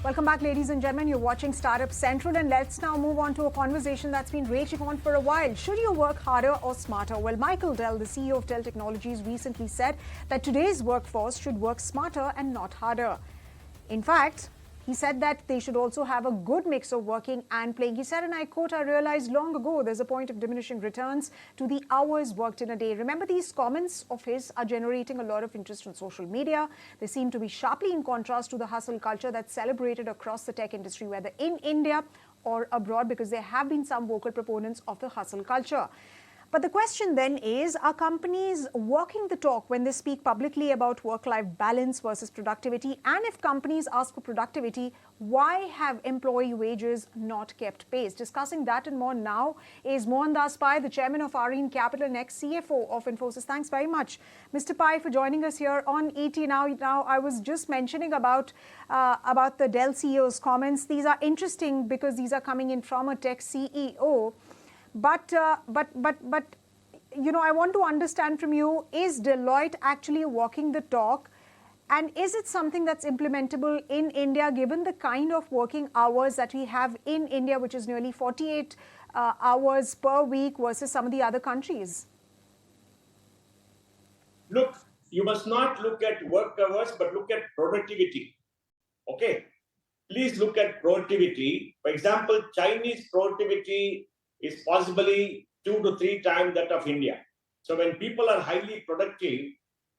Welcome back, ladies and gentlemen. You're watching Startup Central, and let's now move on to a conversation that's been raging on for a while. Should you work harder or smarter? Well, Michael Dell, the CEO of Dell Technologies, recently said that today's workforce should work smarter and not harder. In fact, he said that they should also have a good mix of working and playing. He said, and I quote, "I realized long ago there's a point of diminishing returns to the hours worked in a day." Remember, these comments of his are generating a lot of interest on social media. They seem to be sharply in contrast to the hustle culture that's celebrated across the tech industry, whether in India or abroad, because there have been some vocal proponents of the hustle culture. But the question then is, are companies walking the talk when they speak publicly about work-life balance versus productivity? And if companies ask for productivity, why have employee wages not kept pace? Discussing that and more now is Mohandas, the chairman of Aarin Capital and ex-CFO of Infosys. Thanks very much, Mr. Pai, for joining us here on ET Now. Now, I was just mentioning about the Dell CEO's comments. These are interesting because these are coming in from a tech CEO. But you know, I want to understand from you, is Deloitte actually walking the talk? And is it something that's implementable in India, given the kind of working hours that we have in India, which is nearly 48 hours per week versus some of the other countries? Look, you must not look at work hours, but look at productivity. Okay? Please look at productivity. For example, Chinese productivity is possibly 2 to 3 times that of India. So when people are highly productive,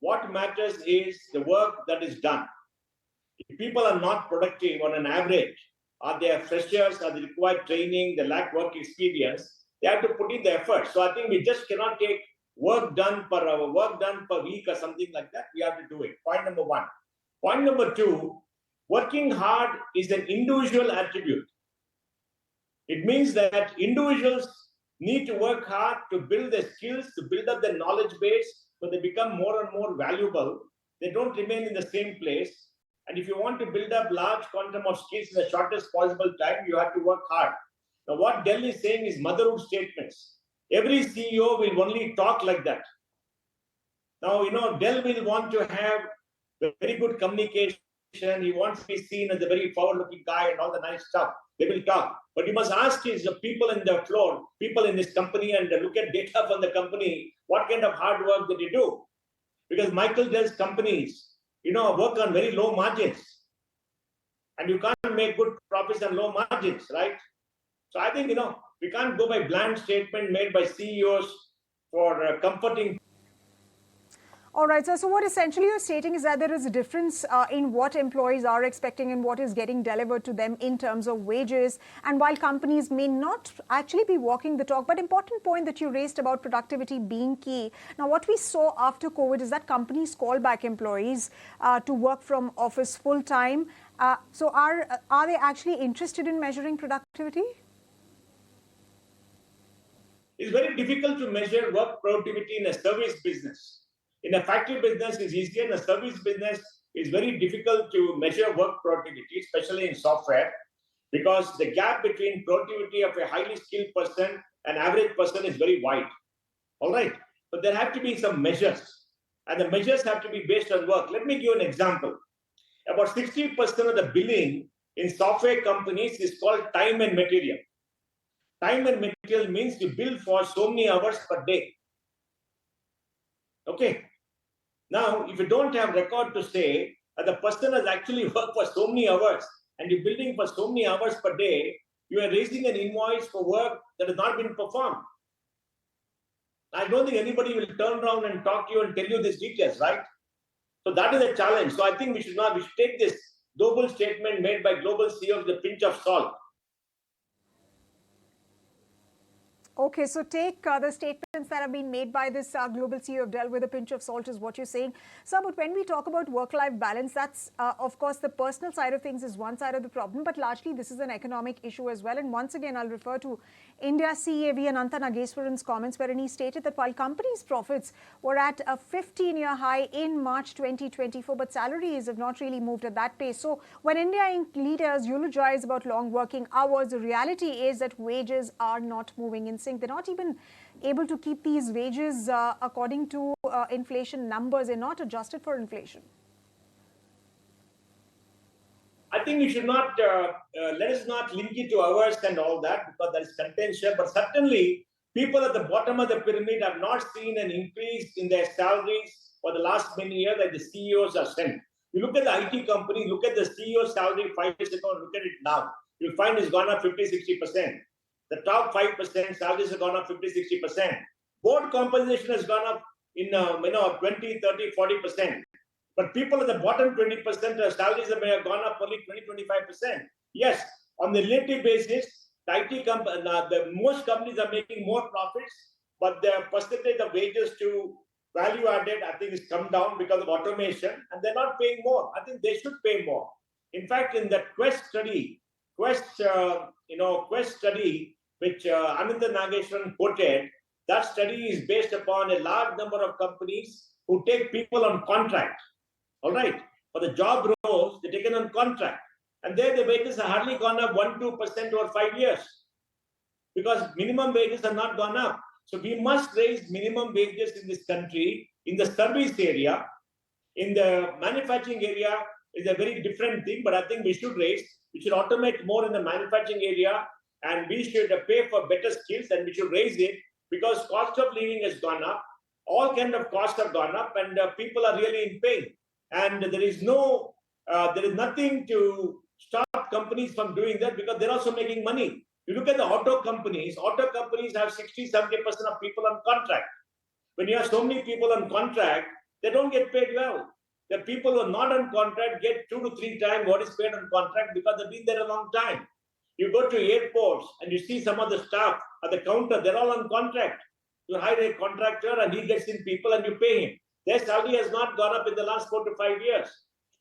what matters is the work that is done. If people are not productive on an average, or they are freshers, or they require training, they lack work experience, they have to put in the effort. So I think we just cannot take work done per hour, work done per week or something like that. We have to do it. Point number one. Point number two, working hard is an individual attribute. It means that individuals need to work hard to build their skills, to build up their knowledge base, so they become more and more valuable. They don't remain in the same place. And if you want to build up large quantum of skills in the shortest possible time, you have to work hard. Now, what Dell is saying is motherhood statements. Every CEO will only talk like that. Now, you know, Dell will want to have very good communication. He wants to be seen as a very forward-looking guy and all the nice stuff. They will talk. But you must ask the people in the floor, people in this company, and look at data from the company, what kind of hard work did you do? Because Michael Dell's companies, you know, work on very low margins. And you can't make good profits on low margins, right? So I think, you know, we can't go by bland statement made by CEOs for comforting. All right, sir. So what essentially you're stating is that there is a difference in what employees are expecting and what is getting delivered to them in terms of wages. And while companies may not actually be walking the talk, but important point that you raised about productivity being key. Now, what we saw after COVID is that companies call back employees to work from office full time. So are they actually interested in measuring productivity? It's very difficult to measure work productivity in a service business. In a factory business, it's easier. In a service business, it's very difficult to measure work productivity, especially in software, because the gap between productivity of a highly skilled person and average person is very wide. All right. But there have to be some measures, and the measures have to be based on work. Let me give you an example. About 60% of the billing in software companies is called time and material. Time and material means you bill for so many hours per day. Okay. Now, if you don't have record to say that the person has actually worked for so many hours and you're billing for so many hours per day, you are raising an invoice for work that has not been performed. I don't think anybody will turn around and talk to you and tell you these details, right? So that is a challenge. So I think we should take this global statement made by global CEOs with a pinch of salt. Okay, so take the statements that have been made by this global CEO of Dell with a pinch of salt is what you're saying. So, but when we talk about work-life balance, that's, of course, the personal side of things is one side of the problem, but largely this is an economic issue as well. And once again, I'll refer to India CAV Ananta Nageswaran's comments, wherein he stated that while companies' profits were at a 15-year high in March 2024, but salaries have not really moved at that pace. So when India Inc. leaders eulogize about long working hours, the reality is that wages are not moving in sync. They're not even able to keep these wages according to inflation numbers. They're not adjusted for inflation. I think we should not, let us not link it to hours and all that because there is contention. But certainly, people at the bottom of the pyramid have not seen an increase in their salaries for the last many years like the CEOs are sent. You look at the IT company, look at the CEO salary 5 years ago, look at it now. You'll find it's gone up 50-60%. The top 5% salaries have gone up 50-60%. Board compensation has gone up in 20, 30, 40%. But people at the bottom 20%, salaries may have gone up only 20-25%. Yes, on the relative basis, the most companies are making more profits, but the percentage of wages to value added, I think, has come down because of automation, and they're not paying more. I think they should pay more. In fact, in that Quest study, which Anantha Nageshwaran quoted, that study is based upon a large number of companies who take people on contract. All right, for the job roles, they're taken on contract. And there the wages have hardly gone up 1-2% over 5 years because minimum wages have not gone up. So we must raise minimum wages in this country. In the service area, in the manufacturing area is a very different thing, but I think we should automate more in the manufacturing area, and we should pay for better skills, and we should raise it because cost of living has gone up. All kind of costs have gone up, and people are really in pain. And there is nothing to stop companies from doing that because they're also making money. You look at the auto companies have 60-70% of people on contract. When you have so many people on contract, they don't get paid well. The people who are not on contract get 2 to 3 times what is paid on contract because they've been there a long time. You go to airports and you see some of the staff at the counter, they're all on contract. You hire a contractor and he gets in people and you pay him. Their salary has not gone up in the last 4 to 5 years.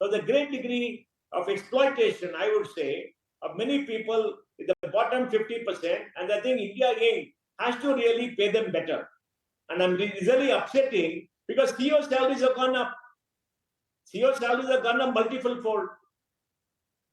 So the great degree of exploitation, I would say, of many people in the bottom 50%, and I think India again has to really pay them better. And I'm really upsetting because CEO salaries have gone up. CEO salaries have gone up multiple fold.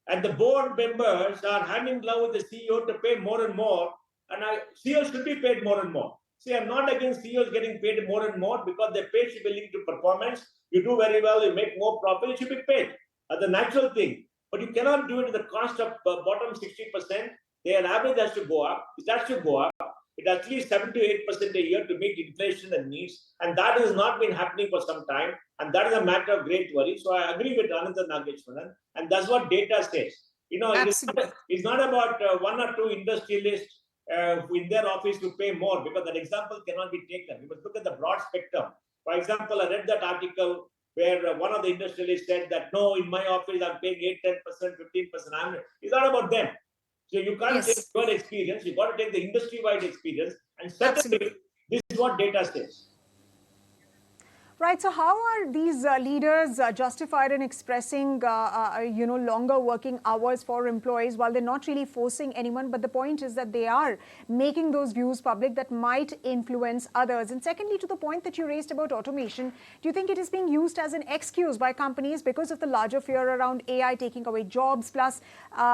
And the board members are hand in glove with the CEO to pay more and more. And CEOs should be paid more and more. See, I'm not against CEOs getting paid more and more because their pay should be linked to performance. You do very well, you make more profit, you should be paid. That's the natural thing. But you cannot do it at the cost of bottom 60%. Their average has to go up. It has to go up. It at least 7 to 8% a year to meet inflation and needs. And that has not been happening for some time. And that is a matter of great worry. So I agree with Anantha Nageshwaran. And that's what data says. It's not about 1 or 2 industrialists in their office to pay more because that example cannot be taken. We must look at the broad spectrum. For example, I read that article where one of the industrialists said that, no, in my office, I'm paying 8, 10%, 15%. It's not about them. So you can't take your experience. You've got to take the industry-wide experience. And certainly, this is what data says. Right. So how are these leaders justified in expressing, longer working hours for employees while they're not really forcing anyone? But the point is that they are making those views public that might influence others. And secondly, to the point that you raised about automation, do you think it is being used as an excuse by companies because of the larger fear around AI taking away jobs? Plus,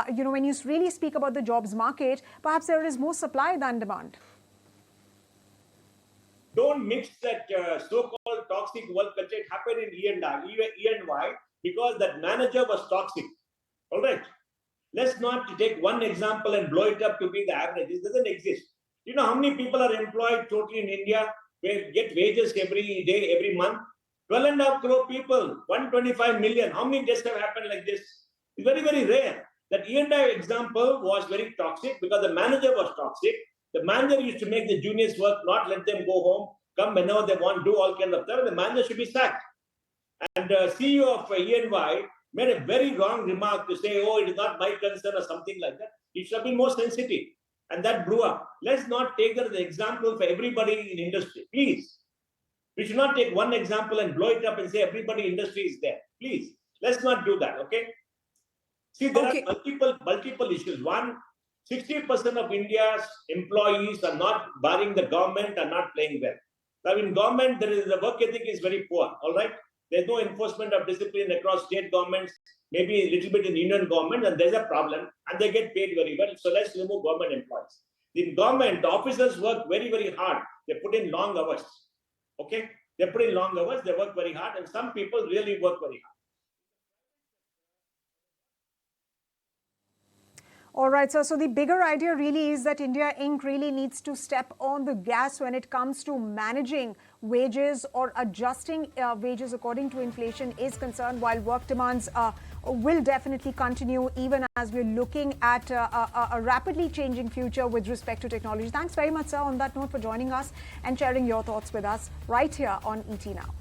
when you really speak about the jobs market, perhaps there is more supply than demand. Don't mix that so-called toxic work culture. It happened in E&Y because that manager was toxic. All right. Let's not take one example and blow it up to be the average. This doesn't exist. You know how many people are employed totally in India? They get wages every day, every month. 12.5 crore people, 125 million. How many deaths have happened like this? It's very, very rare. That E&Y example was very toxic because the manager was toxic. The manager used to make the juniors work, not let them go home, come whenever they want, do all kinds of stuff. The manager should be sacked. And the CEO of E&Y made a very wrong remark to say, oh, it is not my concern or something like that. He should have been more sensitive. And that blew up. Let's not take that as an example for everybody in industry. Please. We should not take one example and blow it up and say everybody in industry is there. Please. Let's not do that, okay? See, there are multiple issues. One, 60% of India's employees are not, barring the government, are not playing well. Now, in government, the work ethic is very poor, all right? There's no enforcement of discipline across state governments, maybe a little bit in union government, and there's a problem, and they get paid very well. So let's remove government employees. In government, the officers work very, very hard. They put in long hours, okay? They put in long hours, they work very hard, and some people really work very hard. All right, sir. So the bigger idea really is that India Inc. really needs to step on the gas when it comes to managing wages or adjusting wages according to inflation is concerned, while work demands will definitely continue even as we're looking at a rapidly changing future with respect to technology. Thanks very much, sir, on that note for joining us and sharing your thoughts with us right here on ET Now.